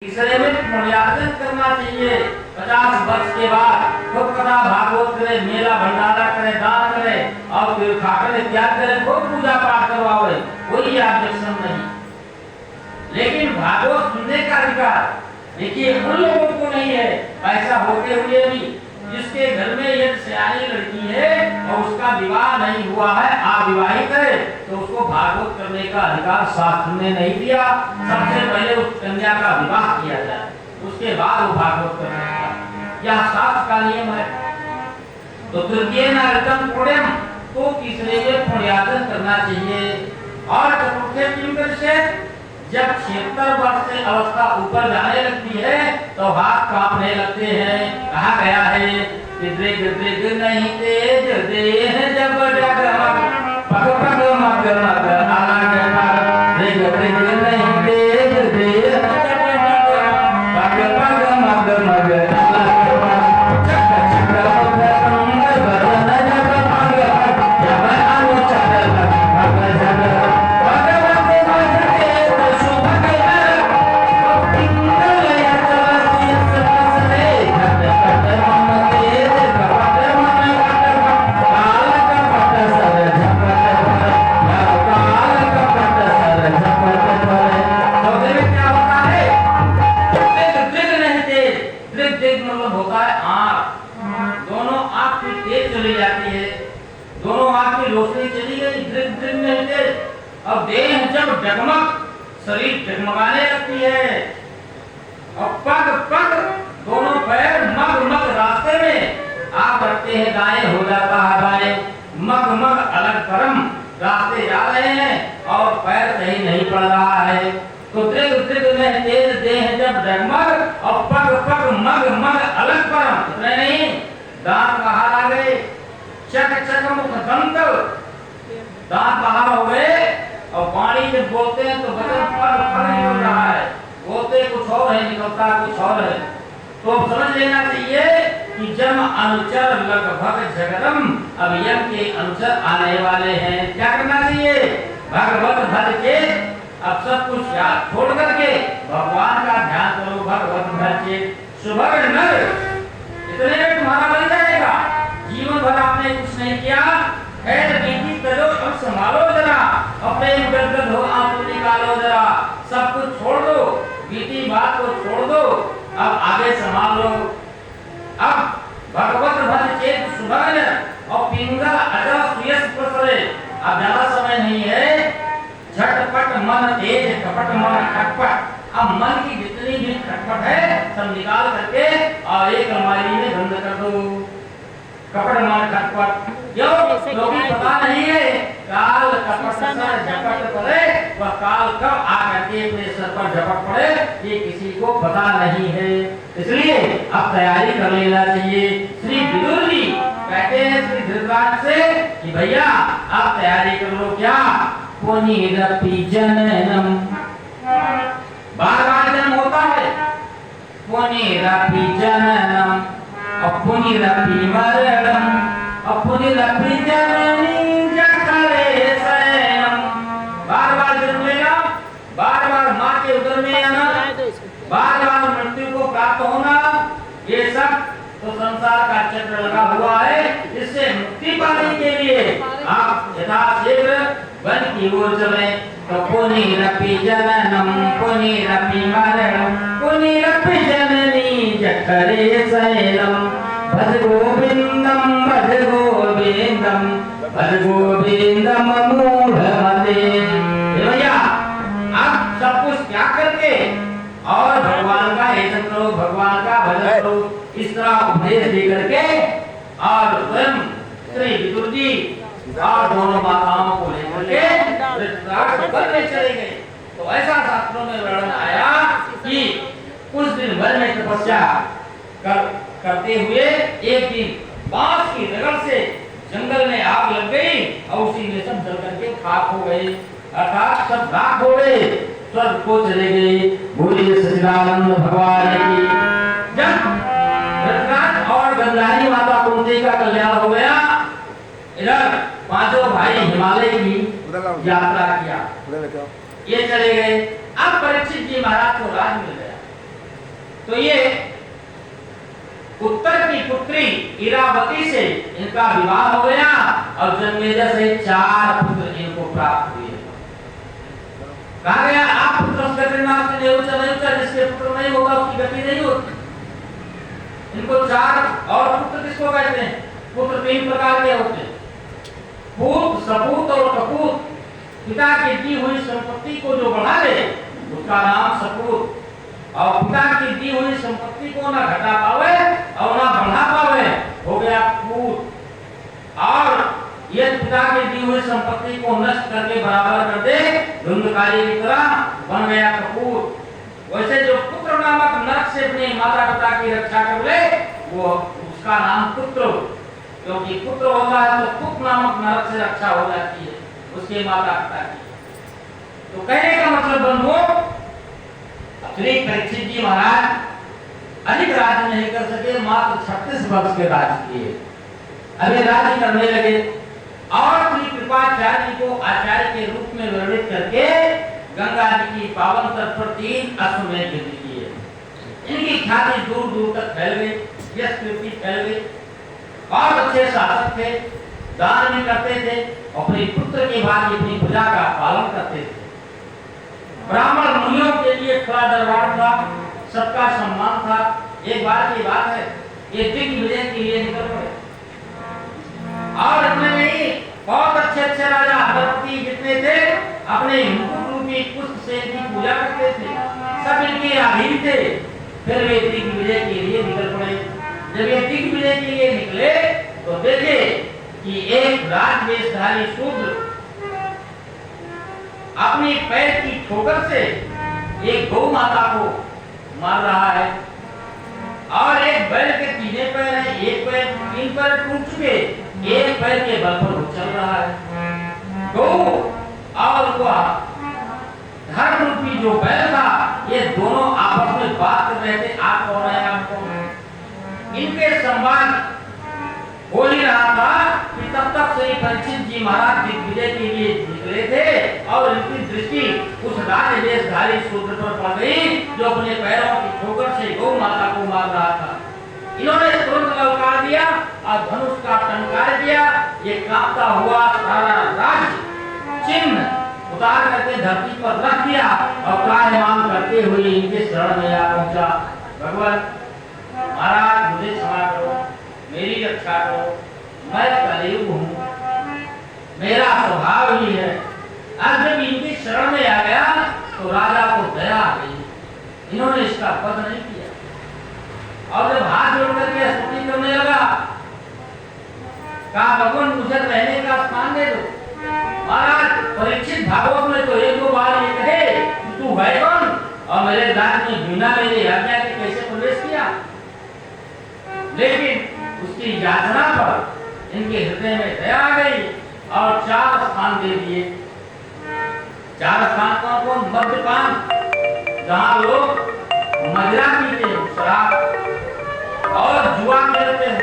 तीसरे में पुण्यार्जन करना चाहिए। 50 वर्ष के बाद खूब कथा भागवत करे, मेला भंडारा करे, दान करे और फिर खाकर त्याग करे, खूब पूजा पाठ करवावे, कोई ऑब्जेक्शन नहीं। लेकिन भागवत सुनने का अधिकार देखिए उन लोगों को नहीं है। ऐसा होते हुए भी जिसके घर में एक सियानी लड़की है और उसका विवाह नहीं हुआ है, अविवाहित है, तो उसको भागवत करने का अधिकार शास्त्र ने नहीं दिया। सबसे पहले उस कन्या का विवाह किया जाए, उसके बाद वो भागवत करने का, यह शास्त्र का नियम है। तो तृतीय नारदम पुण्यम, तो तीसरे में पुण्यार्जन करना चाहिए। और चतुर्थे किंकर से जब 76 वर्ष से अवस्था ऊपर जाने लगती है तो हाथ कांपने लगते हैं। कहा गया है कि दृग दृग नहीं तेज देह जब डगमग पग पग मग मग अलग अलग, दृग दृग नहीं तेज देह जब डगमग पग पग मग मग अलग अलग, चक चक मुख बदन जब मग जब अनुचर मग जग जगमग, शरीर जगमगाने लगती है और पग पग दोनों पैर मग मग रास्ते में आप बढ़ते हैं, दाएं हो जाता है बाएं, मग मग अलग परम रास्ते जा रहे हैं और पैर सही नहीं पड़ रहा है। तो दृग दृग में तेज देह जब जगमग और पग पग मग मग अलग परम, इतने नहीं दांत बाहर आ गए, चक चक मुख दंत, दांत बाहर हो गए और वाणी जब बोलते हैं तो वचन पर फल निकल रहा है, बोलते कुछ और है, निकलता कुछ और है। तो समझ लेना चाहिए कि जब अनुचर लगभग जगदम, अब यम के अनुचर आने वाले हैं। क्या करना चाहिए? भगवत भज के अब सब कुछ याद छोड़ करके भगवान का ध्यान करो। भगवत भज के सुभग नर, इतने में तुम्हारा बन जाएगा। जीवन भर आपने कुछ नहीं किया है, बीती करो अब संभालो जरा, अपने गदगद हो आंसू निकालो जरा, सब कुछ छोड़ दो, बीती बात को छोड़ दो, अब आगे संभाल लो। अब भगवत भज चेत सुभग और पिंगल अजा सुयस प्रसरे, अब ज्यादा समय नहीं है, झटपट मन तेज कपट मन खटपट। अब मन की जितनी भी खटपट है सब निकाल करके और एक अलमारी में बंद कर दो। कपट मन खटपट क्यों? क्योंकि पता नहीं है काल कपट सर झपट पड़े, वह काल कब आकर के अपने सर पर झपट पड़े ये किसी को पता नहीं है। इसलिए अब तैयारी कर लेना चाहिए। श्री विदुर जी कहते हैं श्री धृतराष्ट्र से कि भैया आप तैयारी कर लो। क्या? पुनीरपि जननम, बार बार जन्म होता है, पुनीरपि जननम और पुनीरपि मरणम और पुनीरपि जननी जठरे शयनम, बार बार जन्म लेना, बार बार माँ के उदर में आना, बार बार मृत्यु को प्राप्त होना, ये सब तो संसार का चक्र लगा हुआ है। इससे मुक्ति पाने के लिए आप यथाशीघ्र वन की ओर चलें। तो पुनीरपि जननम पुनीरपि मरणम पुनीरपि जननी जठरे शयनम, भज गोविंदम भज गोविंदम भज गोविंदम मूढ़मते। भैया आप सब कुछ त्याग करके और भगवान का कीर्तन करो, भगवान का भजन करो, इस तरह उपदेश दे करके और स्वयं श्री विदुर जी और दोनों माताओं को लेकर के धृतराष्ट्र वन में चले गए। तो ऐसा शास्त्रों में वर्णन आया कि कुछ दिन भर में तपस्या करते हुए एक दिन बांस की रगड़ से जंगल में आग लग गई और उसी में सब जल करके खाक हो गए, अर्थात सब राख हो गए, स्वर्ग को चले गए। बोलिए सच्चिदानंद भगवान की। जब धृतराष्ट्र और गंधारी माता कुंती का कल्याण हो गया, इधर पांचों भाई हिमालय की यात्रा किया, ये चले गए। अब परीक्षित जी महाराज को राज मिल गया, तो ये उत्तर की पुत्री इरावती से इनका विवाह हो गया और जन्मेजय से 4 पुत्र इनको प्राप्त हुए। कहा गया आप पुत्र जिसके पुत्र नहीं होगा उसकी गति नहीं होती। इनको 4 और पुत्र किसको कहते हैं? पुत्र 3 प्रकार के होते हैं, पूत, सपूत और कपूत। पिता की दी हुई संपत्ति को जो बढ़ा ले उसका नाम सपूत, और पिता की दी हुई संपत्ति को ना घटा पावे और ना बढ़ा पावे हो गया पूत। और ये पिता की दी हुई संपत्ति को नष्ट करके बराबर कर दे धुंधकारी की तरह बन गया कपूत। वैसे जो पुत्र नामक नरक से अपने माता पिता की रक्षा कर ले वो उसका नाम पुत्र, क्योंकि पुत्र होता है तो पुत्र नामक नरक से रक्षा हो जाती है उसके माता पिता की। तो कहने का मतलब बंधुओं, श्री परीक्षित जी महाराज अधिक राज्य नहीं कर सके, मात्र 36 वर्ष के राज्य किए, अभी राज्य करने लगे। और श्री कृपाचार्य को आचार्य के रूप में वर्णित करके गंगा जी की पावन तट पर 3 अश्वमेध यज्ञ किए। इनकी ख्याति दूर दूर तक फैल गई, यश कीर्ति फैल गई। और अच्छे शासक थे, दान भी करते थे, अपने पुत्र की भांति अपनी प्रजा का पालन करते थे। ब्राह्मण मुनियों के लिए खुला दरबार था, सबका सम्मान था। एक बार की बात है, ये दिग्विजय के लिए निकल पड़े और इतने नहीं बहुत अच्छे अच्छे राजा द्रौपदी जितने थे अपने मुकुट रूपी पुष्प से इनकी पूजा करते थे, सब इनके अधीन थे। फिर वे दिग्विजय के लिए निकल पड़े। जब ये दिग्विजय के लिए निकले तो देखे कि एक राजवेशधारी शूद्र अपनी पैर की ठोकर से एक गौ माता को मार रहा है और एक बैल के 3 पैर हैं, एक पैर 3 पैर टूट चुके, एक पैर के बल पर वो चल रहा है। गौ और वह धर्म रूपी जो बैल था, ये दोनों आपस में बात कर रहे थे, आप कौन है आप कौन है। इनके संवाद हो ही रहा था कि तब तक श्री परीक्षित जी महाराज दिग्विजय के लिए निकले थे और इनकी दृष्टि उस राजवेशधारी शूद्र पर पड़ गई जो अपने पैरों की ठोकर से गौ माता को मार रहा था। इन्होंने तुरंत ललकार दिया और धनुष का टंकार किया। ये कांपता हुआ सारा राज्य चिन्ह उतार करके धरती पर रख दिया और प्रायमान करते हुए इनके शरण में आ पहुंचा। भगवान महाराज मुझे क्षमा करो, मेरी रक्षा करो, मैं कलयुग हूँ, मेरा स्वभाव ही है। आज जब इनकी शरण में आ गया तो राजा को दया आ गई, इन्होंने इसका वध नहीं किया और जब हाथ जोड़ करके स्तुति करने लगा, कहा भगवान मुझे रहने का स्थान दे दो। महाराज परीक्षित भागवत में तो 1-2 बार ये कहे तू है कौन और मेरे राज्य में बिना मेरे आज्ञा के कैसे प्रवेश किया, लेकिन उसकी याचना पर इनके हृदय में दया आ गई और 4 स्थान दे दिए। 4 स्थान कौन कौन? मद्यपान, जहाँ लोग मदिरा पीते शराब, और जुआ खेलते हैं,